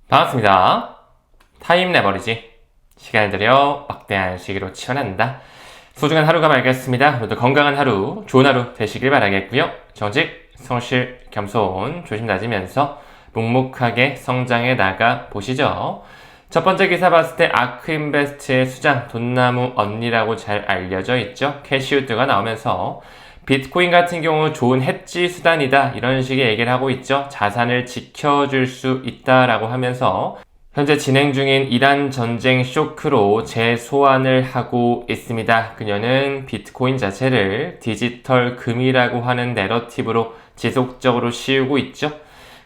반갑습니다. 타임 레버리지. 시간을 들여 막대한 시기로 치환한다. 소중한 하루가 맑았습니다. 오늘도 건강한 하루, 좋은 하루 되시길 바라겠고요. 정직, 성실, 겸손, 조심 다지면서 묵묵하게 성장해 나가 보시죠. 첫 번째 기사 봤을 때 아크인베스트의 수장, 돈나무 언니라고 잘 알려져 있죠. 캐시우드가 나오면서 비트코인 같은 경우 좋은 해지 수단이다 이런 식의 얘기를 하고 있죠. 자산을 지켜줄 수 있다라고 하면서 현재 진행 중인 이란 전쟁 쇼크로 재소환을 하고 있습니다. 그녀는 비트코인 자체를 디지털 금이라고 하는 내러티브로 지속적으로 씌우고 있죠.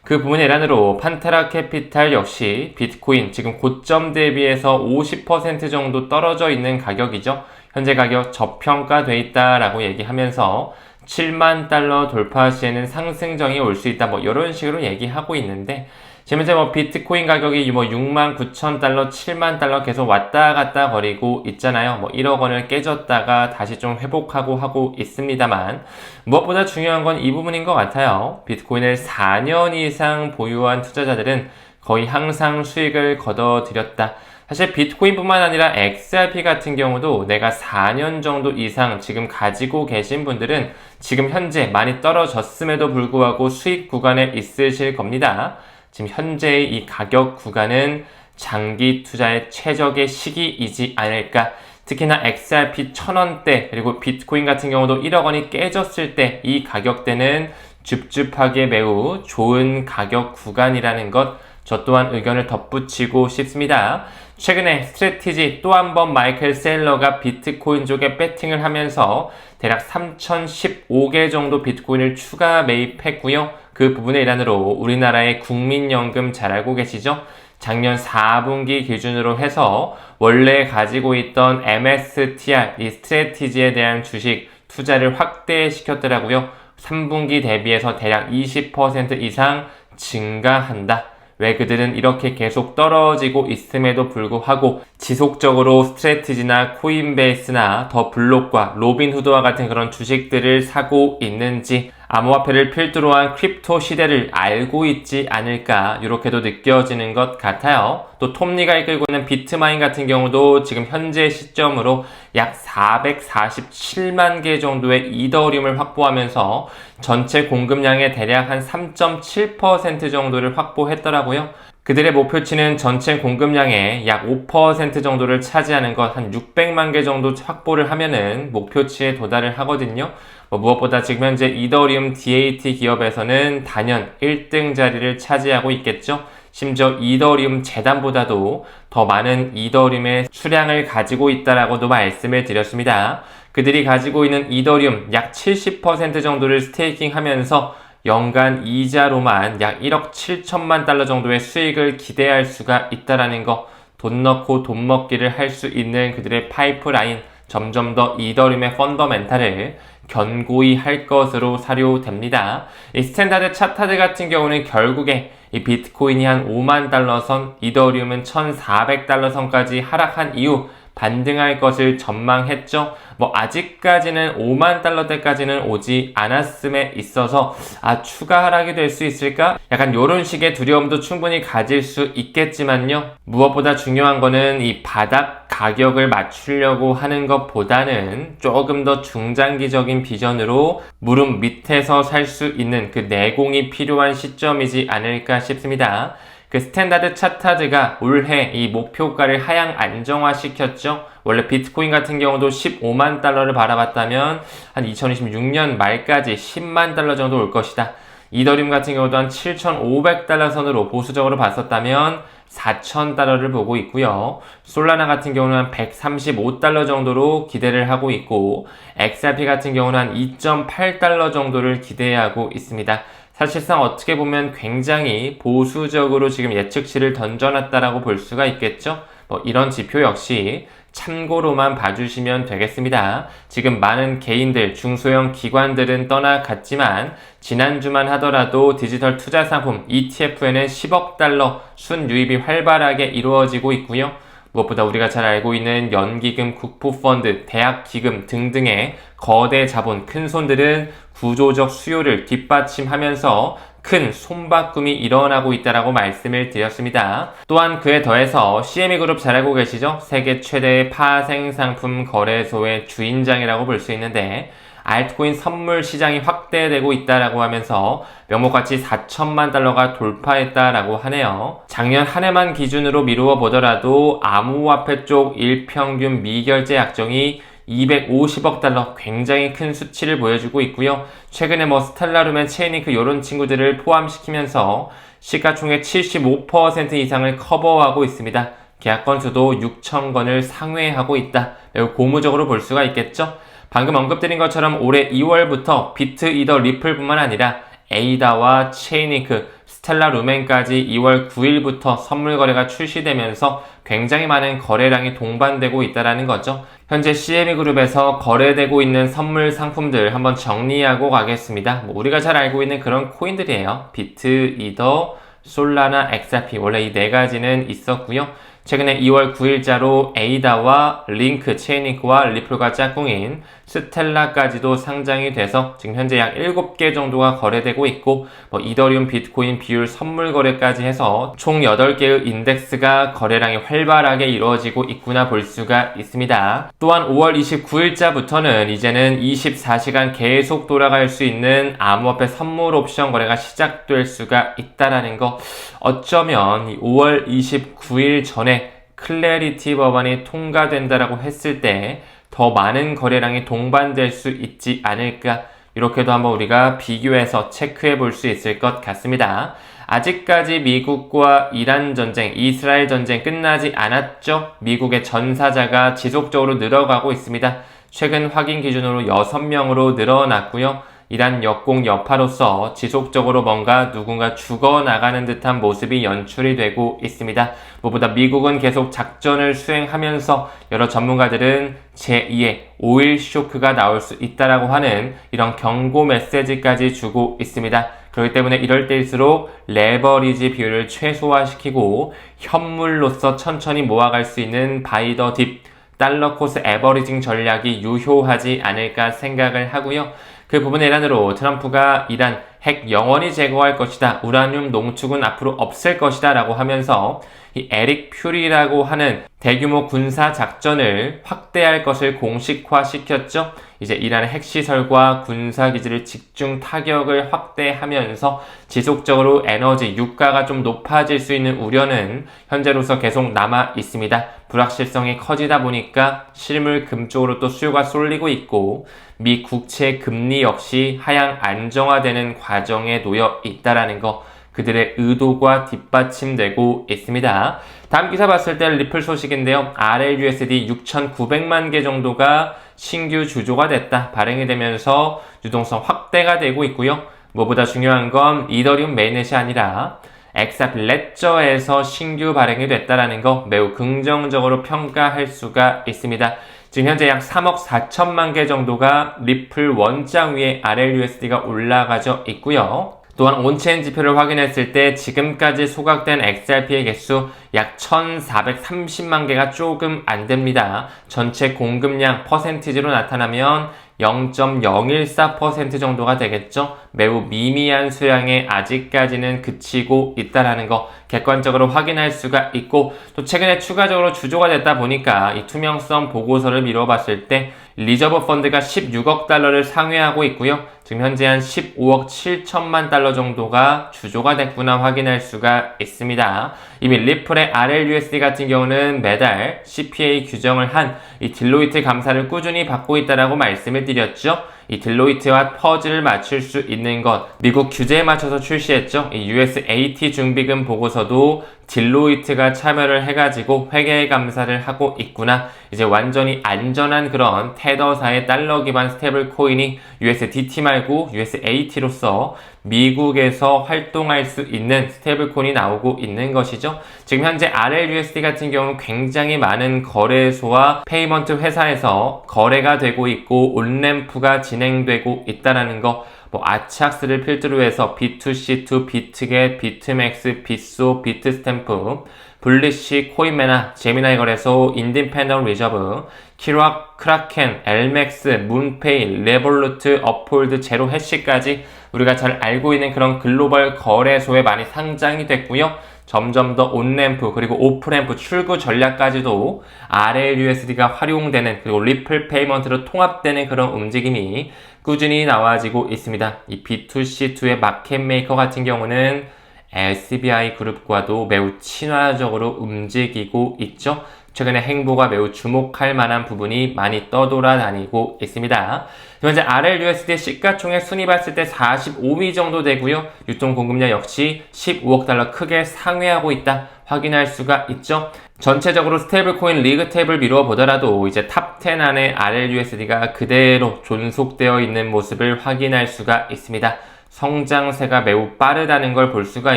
그 부분의 일환으로 판테라 캐피탈 역시 비트코인 지금 고점 대비해서 50% 정도 떨어져 있는 가격이죠. 현재 가격 저평가돼 있다라고 얘기하면서 7만 달러 돌파 시에는 상승정이 올 수 있다 이런 식으로 얘기하고 있는데 지금 현재 비트코인 가격이 6만 9천 달러, 7만 달러 계속 왔다 갔다 거리고 있잖아요. 1억 원을 깨졌다가 다시 좀 회복하고 하고 있습니다만 무엇보다 중요한 건 이 부분인 것 같아요. 비트코인을 4년 이상 보유한 투자자들은 거의 항상 수익을 거둬들였다. 사실 비트코인뿐만 아니라 XRP 같은 경우도 내가 4년 정도 이상 지금 가지고 계신 분들은 지금 현재 많이 떨어졌음에도 불구하고 수익 구간에 있으실 겁니다. 지금 현재의 이 가격 구간은 장기 투자의 최적의 시기이지 않을까. 특히나 XRP 1000원대 그리고 비트코인 같은 경우도 1억 원이 깨졌을 때 이 가격대는 줍줍하게 매우 좋은 가격 구간이라는 것 저 또한 의견을 덧붙이고 싶습니다. 최근에 스트래티지 또 한 번 마이클 셀러가 비트코인 쪽에 배팅을 하면서 대략 3015개 정도 비트코인을 추가 매입했고요. 그 부분의 일환으로 우리나라의 국민연금 잘 알고 계시죠? 작년 4분기 기준으로 해서 원래 가지고 있던 MSTR, 이 스트래티지에 대한 주식 투자를 확대시켰더라고요. 3분기 대비해서 대략 20% 이상 증가한다. 왜 그들은 이렇게 계속 떨어지고 있음에도 불구하고 지속적으로 스트래티지나 코인베이스나 더 블록과 로빈후드와 같은 그런 주식들을 사고 있는지 암호화폐를 필두로 한 크립토 시대를 알고 있지 않을까 이렇게도 느껴지는 것 같아요. 또 톱니가 이끌고 있는 비트마인 같은 경우도 지금 현재 시점으로 약 447만 개 정도의 이더리움을 확보하면서 전체 공급량의 대략 한 3.7% 정도를 확보했더라고요. 그들의 목표치는 전체 공급량의 약 5% 정도를 차지하는 것, 한 600만 개 정도 확보를 하면은 목표치에 도달을 하거든요. 무엇보다 지금 현재 이더리움 DAT 기업에서는 단연 1등 자리를 차지하고 있겠죠. 심지어 이더리움 재단보다도 더 많은 이더리움의 수량을 가지고 있다라고도 말씀을 드렸습니다. 그들이 가지고 있는 이더리움 약 70% 정도를 스테이킹 하면서 연간 이자로만 약 1억 7천만 달러 정도의 수익을 기대할 수가 있다라는 거, 돈 넣고 돈 먹기를 할 수 있는 그들의 파이프라인, 점점 더 이더리움의 펀더멘탈을 견고히 할 것으로 사료됩니다. 이 스탠다드 차타드 같은 경우는 결국에 이 비트코인이 한 5만 달러 선, 이더리움은 1,400달러 선까지 하락한 이후 반등할 것을 전망했죠. 아직까지는 5만 달러대까지는 오지 않았음에 있어서 추가 하락이 될 수 있을까? 약간 이런 식의 두려움도 충분히 가질 수 있겠지만요. 무엇보다 중요한 거는 이 바닥 가격을 맞추려고 하는 것보다는 조금 더 중장기적인 비전으로 무릎 밑에서 살 수 있는 그 내공이 필요한 시점이지 않을까 싶습니다. 그 스탠다드 차타드가 올해 이 목표가를 하향 안정화시켰죠. 원래 비트코인 같은 경우도 15만 달러를 바라봤다면 한 2026년 말까지 10만 달러 정도 올 것이다. 이더리움 같은 경우도 한 7,500달러 선으로 보수적으로 봤었다면 4,000달러를 보고 있고요. 솔라나 같은 경우는 한 135달러 정도로 기대를 하고 있고 XRP 같은 경우는 한 2.8달러 정도를 기대하고 있습니다. 사실상 어떻게 보면 굉장히 보수적으로 지금 예측치를 던져놨다라고 볼 수가 있겠죠. 이런 지표 역시 참고로만 봐주시면 되겠습니다. 지금 많은 개인들, 중소형 기관들은 떠나갔지만 지난주만 하더라도 디지털 투자 상품 ETF에는 10억 달러 순유입이 활발하게 이루어지고 있고요. 무엇보다 우리가 잘 알고 있는 연기금, 국부펀드, 대학기금 등등의 거대 자본, 큰 손들은 구조적 수요를 뒷받침하면서 큰 손바꿈이 일어나고 있다라고 말씀을 드렸습니다. 또한 그에 더해서 CME 그룹 잘 알고 계시죠? 세계 최대의 파생 상품 거래소의 주인장이라고 볼 수 있는데 알트코인 선물 시장이 확대되고 있다라고 하면서 명목가치 4천만 달러가 돌파했다라고 하네요. 작년 한 해만 기준으로 미루어 보더라도 암호화폐 쪽 일평균 미결제 약정이 250억 달러, 굉장히 큰 수치를 보여주고 있고요. 최근에 스텔라룸앤 체인링크 이런 친구들을 포함시키면서 시가총액 75% 이상을 커버하고 있습니다. 계약 건수도 6천 건을 상회하고 있다. 매우 고무적으로 볼 수가 있겠죠. 방금 언급드린 것처럼 올해 2월부터 비트, 이더, 리플뿐만 아니라 에이다와 체인링크, 스텔라 루멘까지 2월 9일부터 선물 거래가 출시되면서 굉장히 많은 거래량이 동반되고 있다는 거죠. 현재 CME 그룹에서 거래되고 있는 선물 상품들 한번 정리하고 가겠습니다. 우리가 잘 알고 있는 그런 코인들이에요. 비트, 이더, 솔라나, XRP 원래 이 네 가지는 있었고요. 최근에 2월 9일자로 에이다와 링크, 체인링크와 리플과 짝꿍인 스텔라까지도 상장이 돼서 지금 현재 약 7개 정도가 거래되고 있고 이더리움, 비트코인 비율 선물 거래까지 해서 총 8개의 인덱스가 거래량이 활발하게 이루어지고 있구나 볼 수가 있습니다. 또한 5월 29일자부터는 이제는 24시간 계속 돌아갈 수 있는 암호화폐 선물 옵션 거래가 시작될 수가 있다라는 거, 어쩌면 5월 29일 전에 클래리티 법안이 통과된다라고 했을 때 더 많은 거래량이 동반될 수 있지 않을까, 이렇게도 한번 우리가 비교해서 체크해 볼 수 있을 것 같습니다. 아직까지 미국과 이란 전쟁, 이스라엘 전쟁 끝나지 않았죠? 미국의 전사자가 지속적으로 늘어가고 있습니다. 최근 확인 기준으로 6명으로 늘어났고요. 이란 역공 여파로서 지속적으로 뭔가 누군가 죽어나가는 듯한 모습이 연출이 되고 있습니다. 무엇보다 미국은 계속 작전을 수행하면서 여러 전문가들은 제2의 오일 쇼크가 나올 수 있다라고 하는 이런 경고 메시지까지 주고 있습니다. 그렇기 때문에 이럴 때일수록 레버리지 비율을 최소화시키고 현물로서 천천히 모아갈 수 있는 바이 더 딥, 달러 코스 에버리징 전략이 유효하지 않을까 생각을 하고요. 그 부분의 일환으로 트럼프가 이란 핵 영원히 제거할 것이다, 우라늄 농축은 앞으로 없앨 것이다 라고 하면서 이 에릭 퓨리라고 하는 대규모 군사 작전을 확대할 것을 공식화시켰죠. 이제 이란의 핵시설과 군사기지를 집중 타격을 확대하면서 지속적으로 에너지, 유가가 좀 높아질 수 있는 우려는 현재로서 계속 남아 있습니다. 불확실성이 커지다 보니까 실물 금 쪽으로 또 수요가 쏠리고 있고 미 국채 금리 역시 하향 안정화되는 과정에 놓여 있다라는 거, 그들의 의도가 뒷받침되고 있습니다. 다음 기사 봤을 때 리플 소식인데요. RLUSD 6,900만 개 정도가 신규 주조가 됐다. 발행이 되면서 유동성 확대가 되고 있고요. 무엇보다 중요한 건 이더리움 메인넷이 아니라 XRP 레저에서 신규 발행이 됐다라는 거 매우 긍정적으로 평가할 수가 있습니다. 지금 현재 약 3억 4천만 개 정도가 리플 원장 위에 RLUSD가 올라가져 있고요. 또한 온체인 지표를 확인했을 때 지금까지 소각된 XRP의 개수 약 1,430만 개가 조금 안 됩니다. 전체 공급량 퍼센티지로 나타나면 0.014% 정도가 되겠죠. 매우 미미한 수량에 아직까지는 그치고 있다라는 거 객관적으로 확인할 수가 있고, 또 최근에 추가적으로 주조가 됐다 보니까 이 투명성 보고서를 미뤄봤을 때 리저브 펀드가 16억 달러를 상회하고 있고요. 지금 현재 한 15억 7천만 달러 정도가 주조가 됐구나 확인할 수가 있습니다. 이미 리플의 RLUSD 같은 경우는 매달 CPA 규정을 한 이 딜로이트 감사를 꾸준히 받고 있다라고 말씀을 드렸죠. 이 딜로이트와 퍼즐을 맞출 수 있는 것, 미국 규제에 맞춰서 출시했죠. 이 USAT 중비금 보고서도 딜로이트가 참여를 해가지고 회계 감사를 하고 있구나. 이제 완전히 안전한 그런 테더사의 달러 기반 스테이블 코인이 USDT 말고 USAT로서 미국에서 활동할 수 있는 스테이블 코인이 나오고 있는 것이죠. 지금 현재 RLUSD 같은 경우는 굉장히 많은 거래소와 페이먼트 회사에서 거래가 되고 있고 온램프가 진행되고 있다는 거, 뭐 아치악스를 필두로 해서 B2C2, 비트겟, 비트맥스, 빗소, 비트스탬프, 블리시, 코인메나, 제미나이 거래소, 인디펜던트 리저브, 키락, 크라켄, 엘맥스, 문페이, 레볼루트, 업홀드, 제로 해시까지 우리가 잘 알고 있는 그런 글로벌 거래소에 많이 상장이 됐고요. 점점 더 온램프 그리고 오프램프 출구 전략까지도 RLUSD가 활용되는 그리고 리플 페이먼트로 통합되는 그런 움직임이 꾸준히 나와지고 있습니다. 이 B2C2의 마켓메이커 같은 경우는 SBI 그룹과도 매우 친화적으로 움직이고 있죠. 최근에 행보가 매우 주목할 만한 부분이 많이 떠돌아다니고 있습니다. 현재 RLUSD 시가총액 순위 봤을 때 45위 정도 되고요. 유통 공급량 역시 15억 달러 크게 상회하고 있다 확인할 수가 있죠. 전체적으로 스테이블 코인 리그 탭을 미루어 보더라도 이제 탑10 안에 RLUSD가 그대로 존속되어 있는 모습을 확인할 수가 있습니다. 성장세가 매우 빠르다는 걸 볼 수가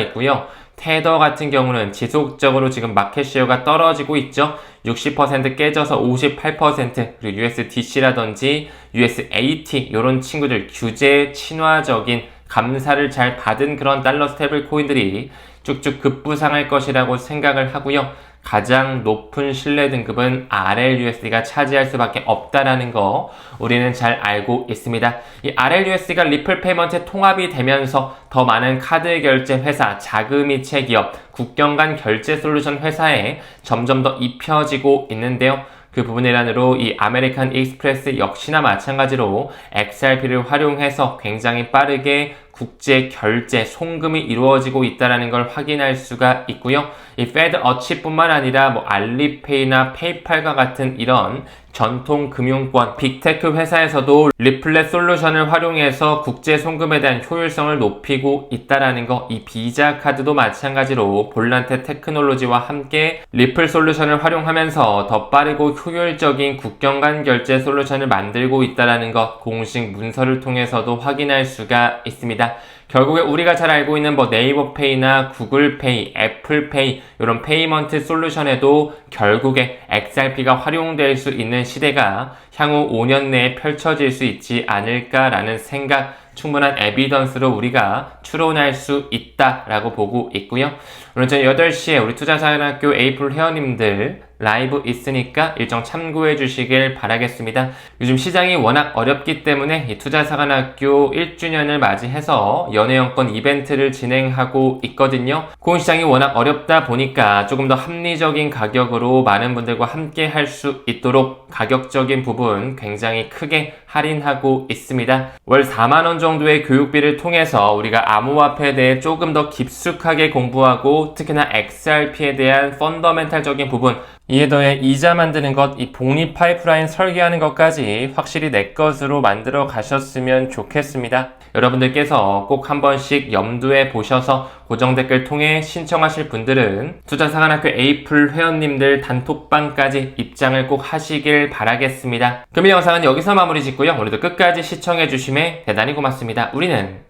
있고요. 테더 같은 경우는 지속적으로 지금 마켓쉐어가 떨어지고 있죠. 60% 깨져서 58%, 그리고 USDC라든지 USAT 이런 친구들 규제 친화적인 감사를 잘 받은 그런 달러 스테이블 코인들이 쭉쭉 급부상할 것이라고 생각을 하고요. 가장 높은 신뢰 등급은 RLUSD가 차지할 수밖에 없다라는 거 우리는 잘 알고 있습니다. 이 RLUSD가 리플 페이먼트에 통합이 되면서 더 많은 카드 결제 회사, 자금이체 기업, 국경 간 결제 솔루션 회사에 점점 더 입혀지고 있는데요. 그 부분의 일환으로 이 아메리칸 익스프레스 역시나 마찬가지로 XRP를 활용해서 굉장히 빠르게 국제 결제, 송금이 이루어지고 있다는 걸 확인할 수가 있고요. 이 페드 어치뿐만 아니라 뭐 알리페이나 페이팔과 같은 이런 전통 금융권, 빅테크 회사에서도 리플렛 솔루션을 활용해서 국제 송금에 대한 효율성을 높이고 있다는 거, 이 비자 카드도 마찬가지로 볼란테 테크놀로지와 함께 리플 솔루션을 활용하면서 더 빠르고 효율적인 국경 간 결제 솔루션을 만들고 있다는 것 공식 문서를 통해서도 확인할 수가 있습니다. 결국에 우리가 잘 알고 있는 뭐 네이버페이나 구글페이, 애플페이 이런 페이먼트 솔루션에도 결국에 XRP가 활용될 수 있는 시대가 향후 5년 내에 펼쳐질 수 있지 않을까라는 생각, 충분한 에비던스로 우리가 추론할 수 있다라고 보고 있고요. 오늘 저녁 8시에 우리 투자사관학교 에이플 회원님들 라이브 있으니까 일정 참고해 주시길 바라겠습니다. 요즘 시장이 워낙 어렵기 때문에 이 투자사관학교 1주년을 맞이해서 연회원권 이벤트를 진행하고 있거든요. 코인 시장이 워낙 어렵다 보니까 조금 더 합리적인 가격으로 많은 분들과 함께 할 수 있도록 가격적인 부분 굉장히 크게 할인하고 있습니다. 월 4만원 정도의 교육비를 통해서 우리가 암호화폐에 대해 조금 더 깊숙하게 공부하고 특히나 XRP에 대한 펀더멘탈적인 부분, 이에 더해 이자 만드는 것, 이 복리 파이프라인 설계하는 것까지 확실히 내 것으로 만들어 가셨으면 좋겠습니다. 여러분들께서 꼭 한 번씩 염두에 보셔서 고정 댓글 통해 신청하실 분들은 투자사관학교 에이플 회원님들 단톡방까지 입장을 꼭 하시길 바라겠습니다. 그럼 이 영상은 여기서 마무리 짓고요. 오늘도 끝까지 시청해 주심에 대단히 고맙습니다. 우리는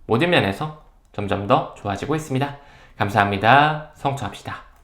모든 면에서 점점 더 좋아지고 있습니다. 감사합니다. 성투합시다.